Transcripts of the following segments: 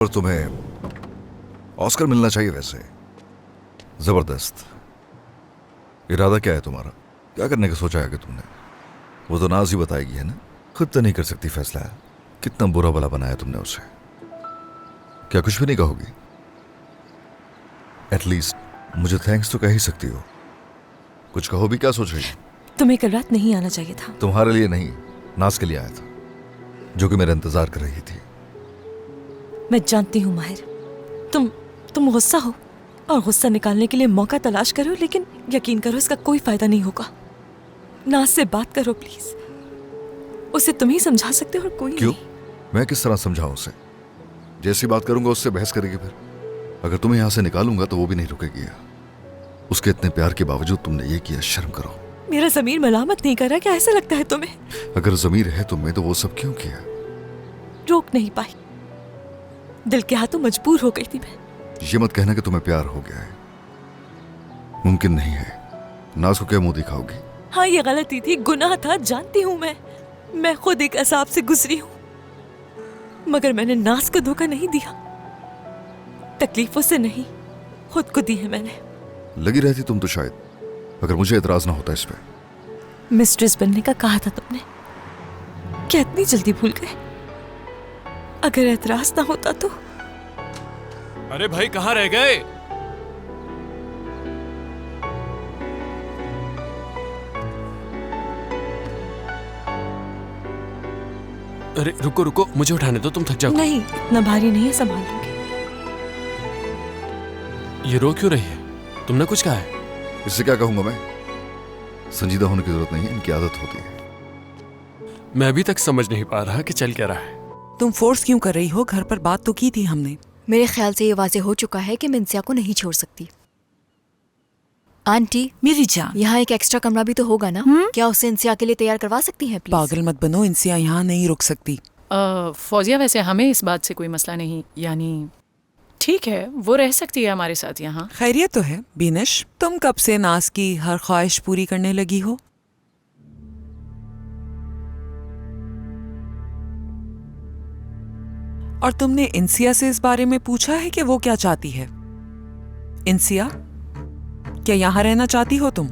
और तुम्हें ऑस्कर मिलना चाहिए। वैसे जबरदस्त। इरादा क्या है तुम्हारा? क्या करने का सोचा है कि तुमने? वो तो नाज ही बताएगी, है ना? खुद तो नहीं कर सकती फैसला। कितना बुरा भला बनाया तुमने उसे। क्या कुछ भी नहीं कहोगी? एटलीस्ट मुझे थैंक्स तो कह ही सकती हो। कुछ कहो भी। क्या सोच रही हो? तुम्हें कल रात नहीं आना चाहिए था। तुम्हारे लिए नहीं, नाज के लिए आया था, जो कि मेरा इंतजार कर रही थी। मैं जानती हूँ माहिर, तुम गुस्सा हो और गुस्सा निकालने के लिए मौका तलाश करो, लेकिन यकीन करो इसका कोई फायदा नहीं होगा। नाज से बात करो प्लीज। उसे तुम ही समझा सकते हो और कोई क्यों? नहीं। मैं किस तरह समझाऊं उसे? जैसी बात करूंगा उससे बहस करेगी। फिर अगर तुम्हें यहां से निकालूंगा तो वो भी नहीं रुकेगी। उसके इतने प्यार के बावजूद तुमने ये किया। शर्म करो। मेरा ज़मीर मलामत नहीं कर रहा। क्या ऐसा लगता है तुम्हें? अगर जमीर है तुम्हें तो वो सब क्यों किया? रोक नहीं पाई, दिल के हाथों मजबूर हो गई थी मैं। ये मत कहना कि तुम्हें प्यार हो गया है। मुमकिन नहीं है। नाज को क्या मुंह दिखाओगी? हाँ, ये गलती थी, गुनाह था, जानती हूँ मैं खुद एक असाब से गुजरी हूँ, मगर मैंने नाज को धोखा नहीं दिया। तकलीफ उससे नहीं, खुद को दी है मैंने। लगी रहती तुम तो शायद, अगर मुझे एतराज ना होता इस पे। मिस्ट्रेस बनने का कहा था तुमने, क्या इतनी जल्दी भूल गए? अगर एतराज ना होता तो। अरे भाई, कहाँ रह गए? अरे रुको रुको, मुझे उठाने दो, तुम थक जाओ। नहीं, इतना भारी नहीं है, संभाल लूंगी। ये रो क्यों रही है? तुमने कुछ कहा है? इससे क्या कहूंगा मैं? संजीदा होने की जरूरत नहीं है, इनकी आदत होती है। मैं अभी तक समझ नहीं पा रहा कि चल क्या रहा है। तुम फोर्स क्यों कर रही हो? घर पर बात तो की थी हमने। मेरे ख्याल से ये वाज़ेह हो चुका है कि मैं इंसिया को नहीं छोड़ सकती। आंटी, मेरी जान, यहाँ एक एक्स्ट्रा कमरा भी तो होगा ना? क्या उसे इंसिया के लिए तैयार करवा सकती हैं प्लीज? पागल मत बनो। इंसिया यहाँ नहीं रुक सकती। फौजिया, वैसे हमें इस बात से कोई मसला नहीं, यानी ठीक है, वो रह सकती है हमारे साथ यहाँ। खैरियत तो है। बीनिश, तुम कब से नाज की हर ख्वाहिश पूरी करने लगी हो? और तुमने इंसिया से इस बारे में पूछा है कि वो क्या चाहती है? इंसिया, क्या यहाँ रहना चाहती हो तुम?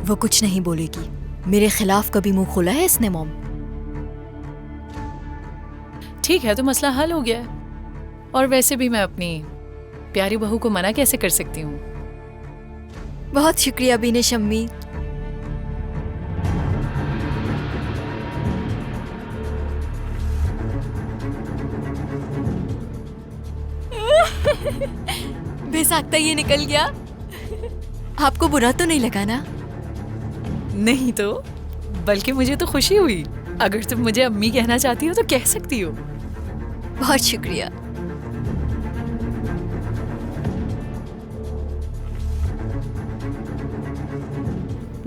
वो कुछ नहीं बोलेगी। मेरे खिलाफ कभी मुंह खोला है इसने मॉम? ठीक है, तो मसला हल हो गया है। और वैसे भी मैं अपनी प्यारी बहू को मना कैसे कर सकती हूँ? बहुत शुक्रिया बीनिश अम्मी। बेसाख्ता ये निकल गया। आपको बुरा तो नहीं लगा ना? नहीं तो, बल्कि मुझे तो खुशी हुई। अगर तुम मुझे अम्मी कहना चाहती हो तो कह सकती हो। बहुत शुक्रिया।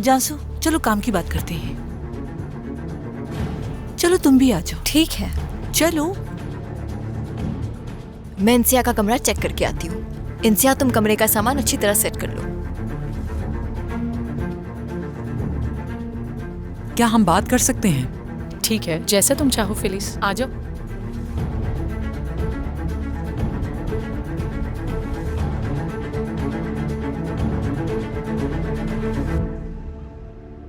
जासू, चलो काम की बात करते हैं। चलो तुम भी आ जाओ। ठीक है, चलो। मैं इंसिया का कमरा चेक करके आती हूँ। इंसिया, तुम कमरे का सामान अच्छी तरह सेट कर लो। क्या हम बात कर सकते हैं? ठीक है, जैसे तुम चाहो फिलिस, आ जाओ।